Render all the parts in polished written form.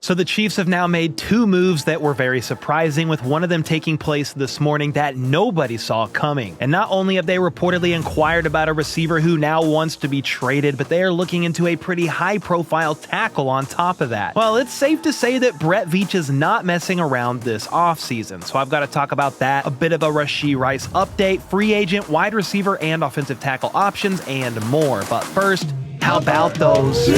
So the Chiefs have now made two moves that were very surprising, with one of them taking place this morning that nobody saw coming. And not only have they reportedly inquired about a receiver who now wants to be traded, but they are looking into a pretty high-profile tackle on top of that. Well, it's safe to say that Brett Veach is not messing around this offseason, so I've got to talk about that, a bit of a Rashee Rice update, free agent, wide receiver, and offensive tackle options, and more. But first, how about those?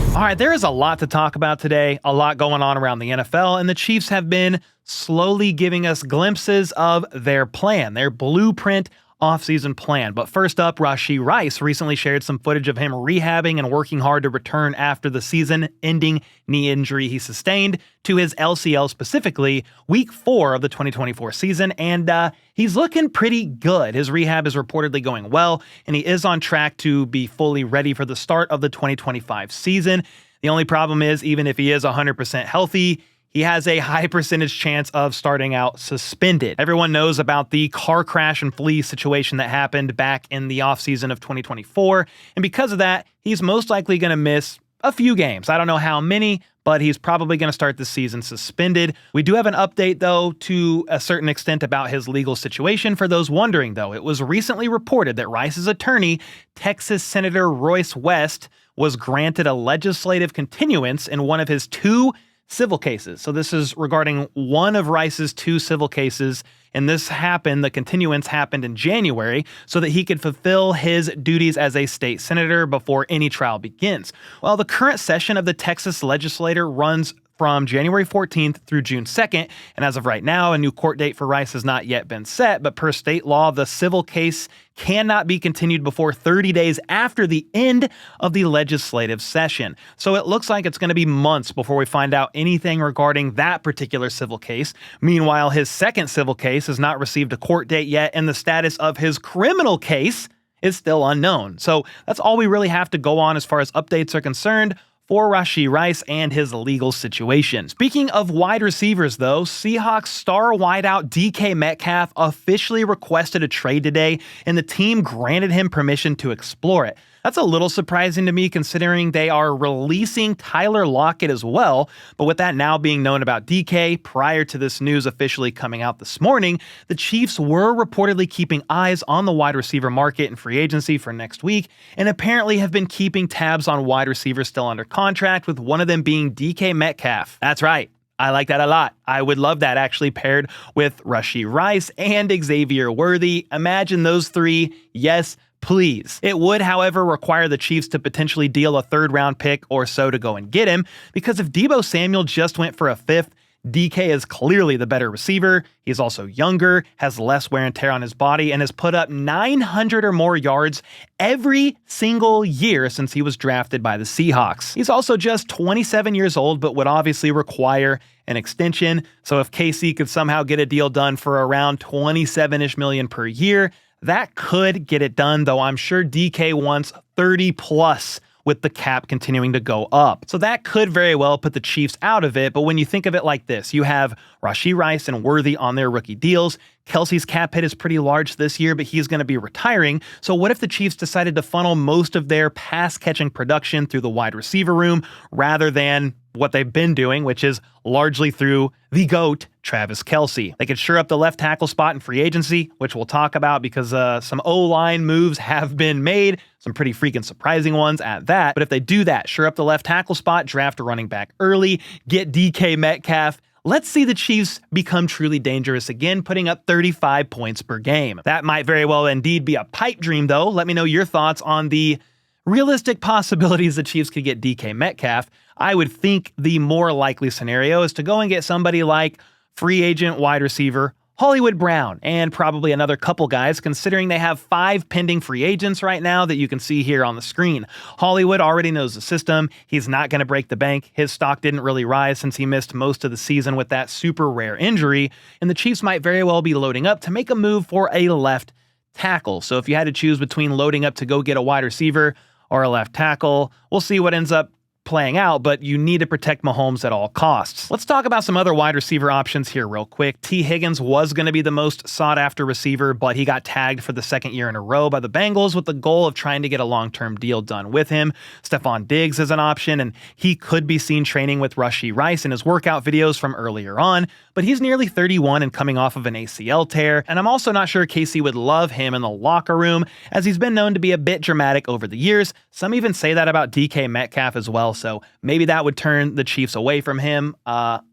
All right, there is a lot to talk about today, a lot going on around the NFL, and the Chiefs have been slowly giving us glimpses of their plan, their blueprint offseason plan. But first up, Rashee Rice recently shared some footage of him rehabbing and working hard to return after the season-ending knee injury he sustained to his LCL, specifically Week 4 of the 2024 season, and he's looking pretty good. His rehab is reportedly going well, and he is on track to be fully ready for the start of the 2025 season. The only problem is, even if he is 100% healthy, he has a high percentage chance of starting out suspended. Everyone knows about the car crash and flea situation that happened back in the offseason of 2024, and because of that, he's most likely going to miss a few games. I don't know how many, but he's probably going to start the season suspended. We do have an update, though, to a certain extent about his legal situation. For those wondering, though, it was recently reported that Rice's attorney, Texas Senator Royce West, was granted a legislative continuance in one of his two civil cases. So this is regarding one of Rice's two civil cases, and the continuance happened in January so that he could fulfill his duties as a state senator before any trial begins. Well, the current session of the Texas legislature runs from January 14th through June 2nd, and as of right now, a new court date for Rice has not yet been set, but per state law, the civil case cannot be continued before 30 days after the end of the legislative session. So it looks like it's going to be months before we find out anything regarding that particular civil case. Meanwhile, his second civil case has not received a court date yet, and the status of his criminal case is still unknown. So that's all we really have to go on as far as updates are concerned for Rashee Rice and his legal situation. Speaking of wide receivers, though, Seahawks star wideout DK Metcalf officially requested a trade today, and the team granted him permission to explore it. That's a little surprising to me, considering they are releasing Tyler Lockett as well. But with that now being known about DK, prior to this news officially coming out this morning, the Chiefs were reportedly keeping eyes on the wide receiver market and free agency for next week, and apparently have been keeping tabs on wide receivers still under contract, with one of them being DK Metcalf. That's right. I like that a lot. I would love that actually paired with Rashee Rice and Xavier Worthy. Imagine those three. Yes, please. It would, however, require the Chiefs to potentially deal a third-round pick or so to go and get him, because if Deebo Samuel just went for a fifth, DK is clearly the better receiver. He's also younger, has less wear and tear on his body, and has put up 900 or more yards every single year since he was drafted by the Seahawks. He's also just 27 years old, but would obviously require an extension. So if KC could somehow get a deal done for around 27-ish million per year, that could get it done, though I'm sure DK wants 30 plus with the cap continuing to go up. So that could very well put the Chiefs out of it, but when you think of it like this, you have Rashee Rice and Worthy on their rookie deals. Kelsey's cap hit is pretty large this year, but he's going to be retiring. So what if the Chiefs decided to funnel most of their pass-catching production through the wide receiver room rather than what they've been doing, which is largely through the GOAT, Travis Kelce? They could shore up the left tackle spot in free agency, which we'll talk about because some O-line moves have been made, some pretty freaking surprising ones at that. But if they do that, shore up the left tackle spot, draft a running back early, get DK Metcalf, let's see the Chiefs become truly dangerous again, putting up 35 points per game. That might very well indeed be a pipe dream, though. Let me know your thoughts on the realistic possibilities the Chiefs could get DK Metcalf. I would think the more likely scenario is to go and get somebody like free agent wide receiver Hollywood Brown, and probably another couple guys, considering they have 5 pending free agents right now that you can see here on the screen. Hollywood already knows the system. He's not going to break the bank. His stock didn't really rise since he missed most of the season with that super rare injury, and the Chiefs might very well be loading up to make a move for a left tackle. So if you had to choose between loading up to go get a wide receiver or a left tackle, we'll see what ends up playing out, but you need to protect Mahomes at all costs. Let's talk about some other wide receiver options here real quick. T. Higgins was going to be the most sought-after receiver, but he got tagged for the second year in a row by the Bengals with the goal of trying to get a long-term deal done with him. Stephon Diggs is an option, and he could be seen training with Rashee Rice in his workout videos from earlier on, but he's nearly 31 and coming off of an ACL tear, and I'm also not sure KC would love him in the locker room, as he's been known to be a bit dramatic over the years. Some even say that about DK Metcalf as well, so maybe that would turn the Chiefs away from him,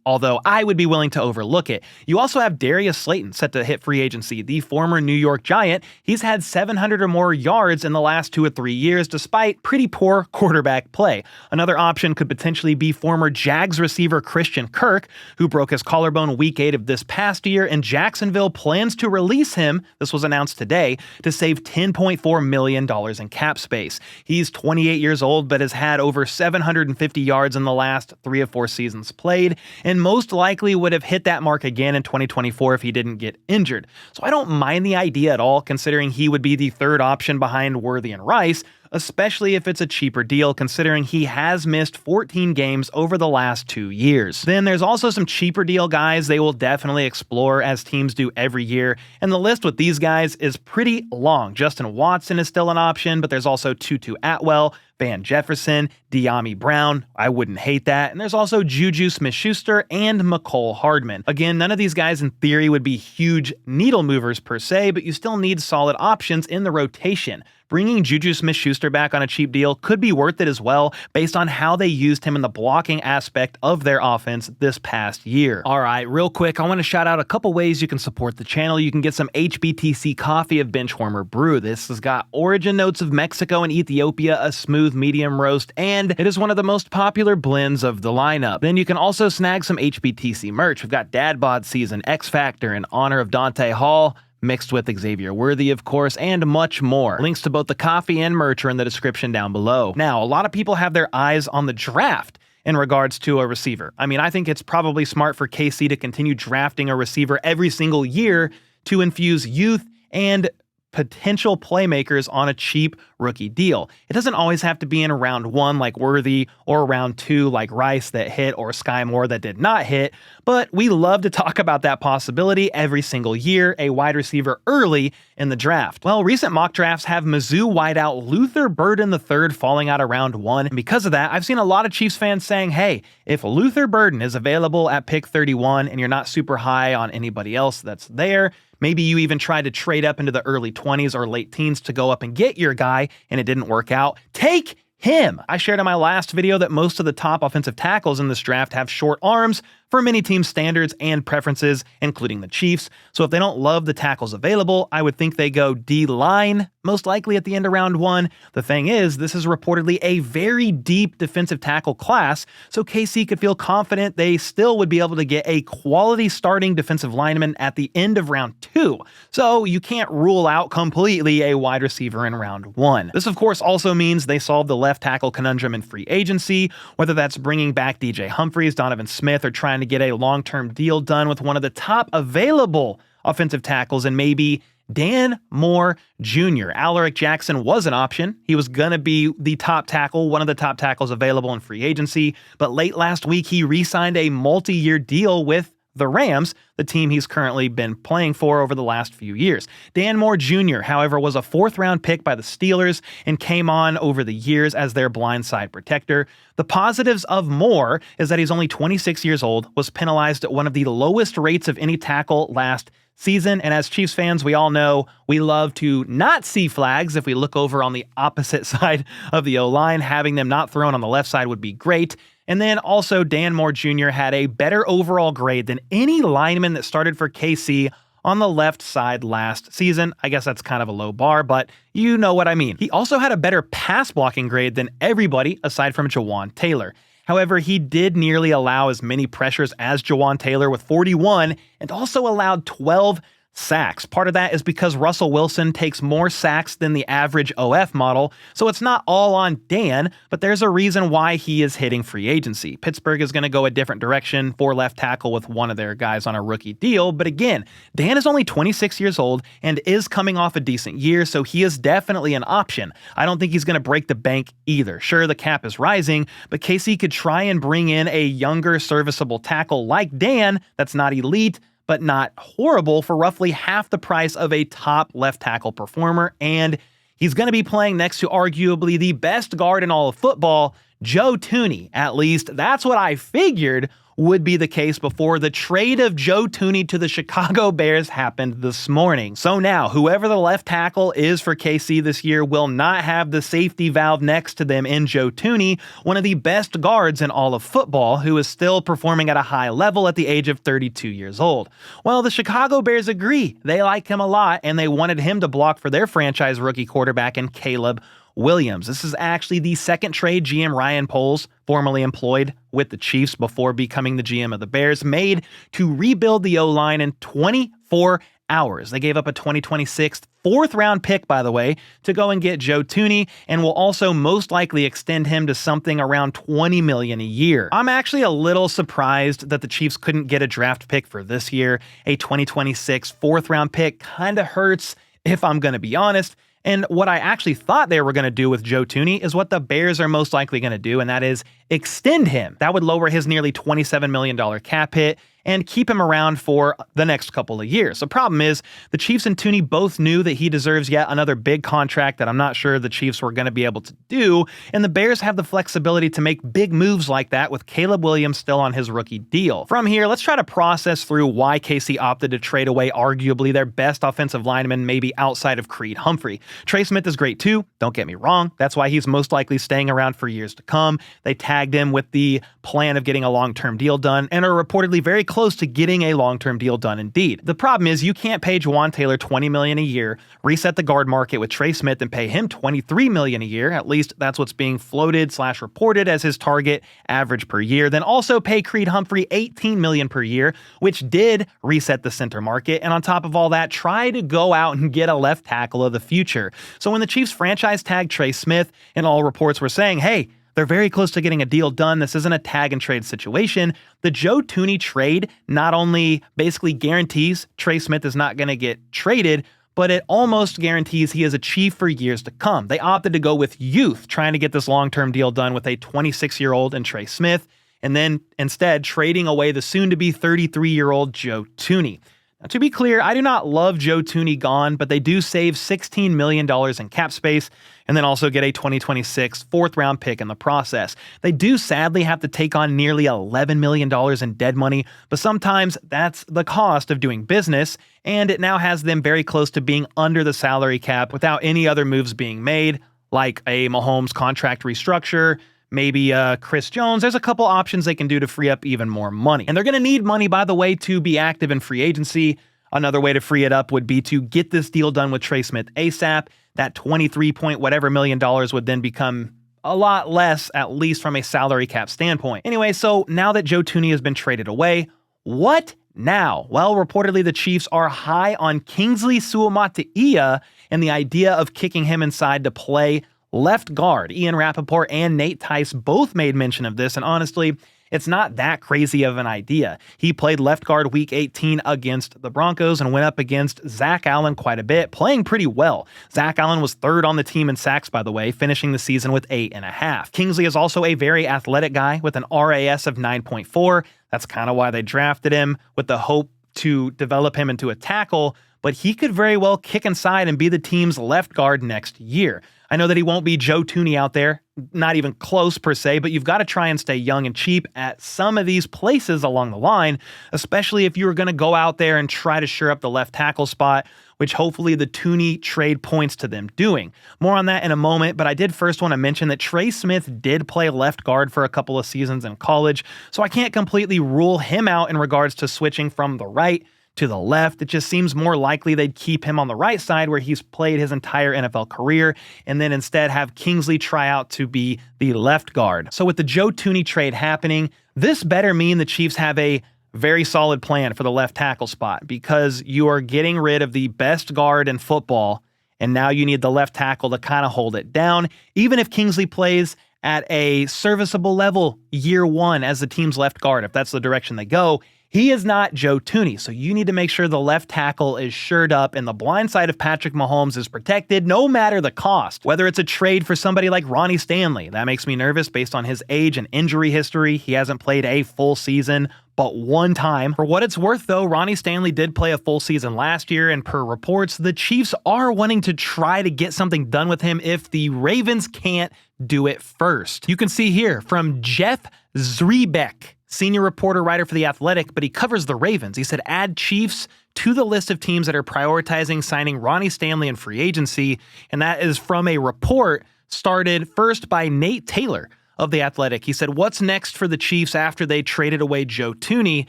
although I would be willing to overlook it. You also have Darius Slayton set to hit free agency, the former New York Giant. He's had 700 or more yards in the last 2 or 3 years, despite pretty poor quarterback play. Another option could potentially be former Jags receiver Christian Kirk, who broke his collarbone week 8 of this past year, and Jacksonville plans to release him, this was announced today, to save $10.4 million in cap space. He's 28 years old, but has had over 750 yards in the last 3 or 4 seasons played, and most likely would have hit that mark again in 2024 if he didn't get injured. So I don't mind the idea at all, considering he would be the third option behind Worthy and Rice, especially if it's a cheaper deal, considering he has missed 14 games over the last 2 years. Then there's also some cheaper deal guys they will definitely explore, as teams do every year, and the list with these guys is pretty long. Justin Watson is still an option, but there's also Tutu Atwell, Van Jefferson, De'Ami Brown, I wouldn't hate that, and there's also Juju Smith-Schuster and McCole Hardman. Again, none of these guys in theory would be huge needle movers per se, but you still need solid options in the rotation. Bringing Juju Smith-Schuster back on a cheap deal could be worth it as well, based on how they used him in the blocking aspect of their offense this past year. Alright, real quick, I want to shout out a couple ways you can support the channel. You can get some HBTC coffee of Benchwarmer Brew. This has got origin notes of Mexico and Ethiopia, a smooth medium roast, and it is one of the most popular blends of the lineup. Then you can also snag some HBTC merch. We've got Dad Bod Season, X Factor in honor of Dante Hall, mixed with Xavier Worthy, of course, and much more. Links to both the coffee and merch are in the description down below. Now, a lot of people have their eyes on the draft in regards to a receiver. I mean, I think it's probably smart for KC to continue drafting a receiver every single year to infuse youth and potential playmakers on a cheap rookie deal. It doesn't always have to be in round 1 like Worthy, or round 2 like Rice that hit, or Sky Moore that did not hit, but we love to talk about that possibility every single year, a wide receiver early in the draft. Well, recent mock drafts have Mizzou wideout Luther Burden III falling out of round 1, and because of that, I've seen a lot of Chiefs fans saying, hey, if Luther Burden is available at pick 31 and you're not super high on anybody else that's there, maybe you even tried to trade up into the early 20s or late teens to go up and get your guy and it didn't work out, take him. I shared in my last video that most of the top offensive tackles in this draft have short arms for many teams' standards and preferences, including the Chiefs. So if they don't love the tackles available, I would think they go D-line, most likely at the end of round 1. The thing is, this is reportedly a very deep defensive tackle class, so KC could feel confident they still would be able to get a quality starting defensive lineman at the end of round 2. So you can't rule out completely a wide receiver in round 1. This, of course, also means they solve the left tackle conundrum in free agency, whether that's bringing back DJ Humphries, Donovan Smith, or trying to get a long-term deal done with one of the top available offensive tackles, and maybe Dan Moore Jr. Alaric Jackson was an option. He was going to be the top tackle, one of the top tackles available in free agency, but late last week he re-signed a multi-year deal with the Rams, the team he's currently been playing for over the last few years. Dan Moore Jr., however, was a 4th-round pick by the Steelers and came on over the years as their blindside protector. The positives of Moore is that he's only 26 years old, was penalized at one of the lowest rates of any tackle last season, and as Chiefs fans, we all know we love to not see flags. If we look over on the opposite side of the O-line, having them not thrown on the left side would be great. And then also Dan Moore Jr. had a better overall grade than any lineman that started for KC on the left side last season. I guess that's kind of a low bar, but you know what I mean. He also had a better pass blocking grade than everybody aside from Jawan Taylor. However, he did nearly allow as many pressures as Jawan Taylor with 41, and also allowed 12 sacks. Part of that is because Russell Wilson takes more sacks than the average OF model, so it's not all on Dan, but there's a reason why he is hitting free agency. Pittsburgh is going to go a different direction for left tackle with one of their guys on a rookie deal, but again, Dan is only 26 years old and is coming off a decent year, so he is definitely an option. I don't think he's going to break the bank either. Sure, the cap is rising, but KC could try and bring in a younger, serviceable tackle like Dan that's not elite, but not horrible for roughly half the price of a top left tackle performer, and he's going to be playing next to arguably the best guard in all of football, Joe Thuney. At least that's what I figured would be the case before the trade of Joe Thuney to the Chicago Bears happened this morning. So now, whoever the left tackle is for KC this year will not have the safety valve next to them in Joe Thuney, one of the best guards in all of football, who is still performing at a high level at the age of 32 years old. Well, the Chicago Bears agree. They like him a lot, and they wanted him to block for their franchise rookie quarterback in Caleb Williams. This is actually the second trade GM Ryan Poles, formerly employed with the Chiefs before becoming the GM of the Bears, made to rebuild the O-line in 24 hours. They gave up a 2026 fourth-round pick, by the way, to go and get Joe Thuney, and will also most likely extend him to something around $20 million a year. I'm actually a little surprised that the Chiefs couldn't get a draft pick for this year. A 2026 fourth-round pick kind of hurts, if I'm going to be honest. And what I actually thought they were going to do with Joe Thuney is what the Bears are most likely going to do, and that is extend him. That would lower his nearly $27 million cap hit and keep him around for the next couple of years. The problem is the Chiefs and Thuney both knew that he deserves yet another big contract that I'm not sure the Chiefs were going to be able to do, and the Bears have the flexibility to make big moves like that with Caleb Williams still on his rookie deal. From here, let's try to process through why KC opted to trade away arguably their best offensive lineman, maybe outside of Creed Humphrey. Trey Smith is great too, don't get me wrong. That's why he's most likely staying around for years to come. They tagged him with the plan of getting a long-term deal done and are reportedly very close to getting a long-term deal done indeed. The problem is you can't pay Juwan Taylor $20 million a year, reset the guard market with Trey Smith and pay him $23 million a year. At least that's what's being floated/reported as his target average per year. Then also pay Creed Humphrey $18 million per year, which did reset the center market. And on top of all that, try to go out and get a left tackle of the future. So when the Chiefs franchise tagged Trey Smith, and all reports were saying, hey, they're very close to getting a deal done, this isn't a tag and trade situation, the Joe Thuney trade not only basically guarantees Trey Smith is not going to get traded, but it almost guarantees he is a Chief for years to come. They opted to go with youth, trying to get this long-term deal done with a 26-year-old and Trey Smith, and then instead trading away the soon-to-be 33-year-old Joe Thuney. Now, to be clear, I do not love Joe Thuney gone, but they do save $16 million in cap space and then also get a 2026 fourth-round pick in the process. They do sadly have to take on nearly $11 million in dead money, but sometimes that's the cost of doing business, and it now has them very close to being under the salary cap without any other moves being made, like a Mahomes contract restructure, maybe Chris Jones. There's a couple options they can do to free up even more money. And they're going to need money, by the way, to be active in free agency. Another way to free it up would be to get this deal done with Trey Smith ASAP. That 23 point whatever million dollars would then become a lot less, at least from a salary cap standpoint. Anyway, so now that Joe Thuney has been traded away, what now? Well, reportedly the Chiefs are high on Kingsley RAS and the idea of kicking him inside to play left guard. Ian Rappaport and Nate Tice both made mention of this, and honestly, it's not that crazy of an idea. He played left guard week 18 against the Broncos and went up against Zach Allen quite a bit, playing pretty well. Zach Allen was third on the team in sacks, by the way, finishing the season with 8.5. Kingsley is also a very athletic guy with an RAS of 9.4. That's kind of why they drafted him, with the hope to develop him into a tackle, but he could very well kick inside and be the team's left guard next year. I know that he won't be Joe Thuney out there, not even close per se, but you've got to try and stay young and cheap at some of these places along the line, especially if you were going to go out there and try to shore up the left tackle spot, which hopefully the Thuney trade points to them doing. More on that in a moment, but I did first want to mention that Trey Smith did play left guard for a couple of seasons in college, so I can't completely rule him out in regards to switching from the right to the left. It just seems more likely they'd keep him on the right side where he's played his entire NFL career, and then instead have Kingsley try out to be the left guard. So with the Joe Thuney trade happening, this better mean the Chiefs have a very solid plan for the left tackle spot because you are getting rid of the best guard in football, and now you need the left tackle to kind of hold it down. Even if Kingsley plays at a serviceable level year one as the team's left guard, if that's the direction they go, he is not Joe Thuney, so you need to make sure the left tackle is shored up and the blind side of Patrick Mahomes is protected no matter the cost. Whether it's a trade for somebody like Ronnie Stanley, that makes me nervous based on his age and injury history. He hasn't played a full season but one time. For what it's worth, though, Ronnie Stanley did play a full season last year, and per reports, the Chiefs are wanting to try to get something done with him if the Ravens can't do it first. You can see here from Jeff Zrebeck, senior reporter, writer for The Athletic, but he covers the Ravens. He said, add Chiefs to the list of teams that are prioritizing signing Ronnie Stanley in free agency, and that is from a report started first by Nate Taylor of The Athletic. He said, what's next for the Chiefs after they traded away Joe Thuney?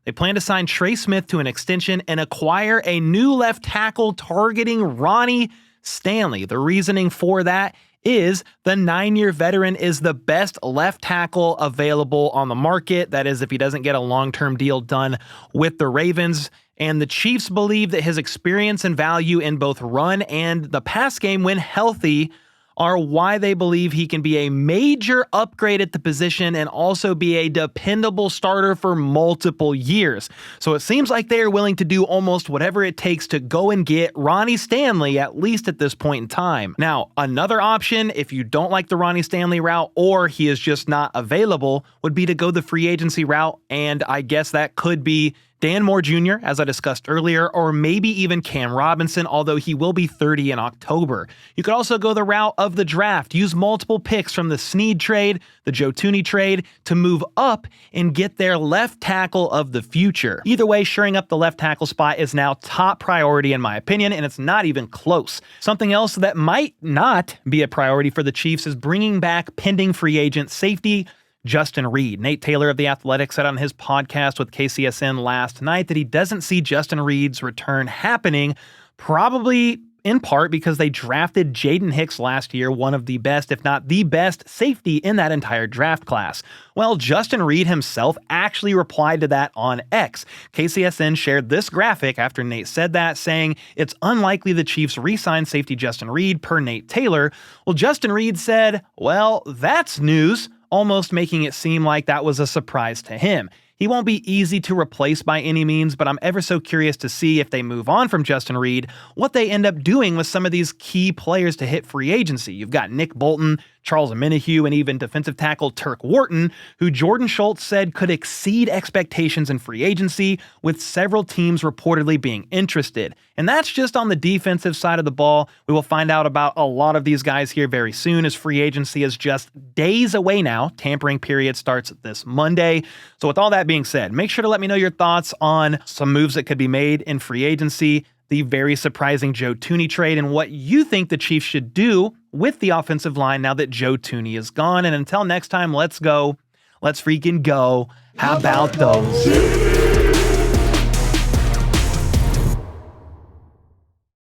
They plan to sign Trey Smith to an extension and acquire a new left tackle targeting Ronnie Stanley. The reasoning for that is the 9-year veteran is the best left tackle available on the market. That is, if he doesn't get a long-term deal done with the Ravens. And the Chiefs believe that his experience and value in both run and the pass game when healthy are why they believe he can be a major upgrade at the position and also be a dependable starter for multiple years. So it seems like they are willing to do almost whatever it takes to go and get Ronnie Stanley, at least at this point in time. Now, another option, if you don't like the Ronnie Stanley route or he is just not available, would be to go the free agency route, and I guess that could be Dan Moore Jr., as I discussed earlier, or maybe even Cam Robinson, although he will be 30 in October. You could also go the route of the draft, use multiple picks from the Snead trade, the Joe Thuney trade, to move up and get their left tackle of the future. Either way, shoring up the left tackle spot is now top priority in my opinion, and it's not even close. Something else that might not be a priority for the Chiefs is bringing back pending free agent safety Justin Reid. Nate Taylor of The Athletic said on his podcast with KCSN last night that he doesn't see Justin Reid's return happening, probably in part because they drafted Jaden Hicks last year, one of the best, if not the best, safety in that entire draft class. Well, Justin Reid himself actually replied to that on X. KCSN shared this graphic after Nate said that, saying it's unlikely the Chiefs re-sign safety Justin Reid per Nate Taylor. Well, Justin Reid said, well, that's news, almost making it seem like that was a surprise to him. He won't be easy to replace by any means, but I'm ever so curious to see if they move on from Justin Reid, what they end up doing with some of these key players to hit free agency. You've got Nick Bolton, Charles Omenihu, and even defensive tackle Turk Wharton, who Jordan Schultz said could exceed expectations in free agency, with several teams reportedly being interested. And that's just on the defensive side of the ball. We will find out about a lot of these guys here very soon, as free agency is just days away now. Tampering period starts this Monday. So with all that being said, make sure to let me know your thoughts on some moves that could be made in free agency, the very surprising Joe Thuney trade, and what you think the Chiefs should do with the offensive line now that Joe Thuney is gone. And until next time, let's go. Let's freaking go. How about those?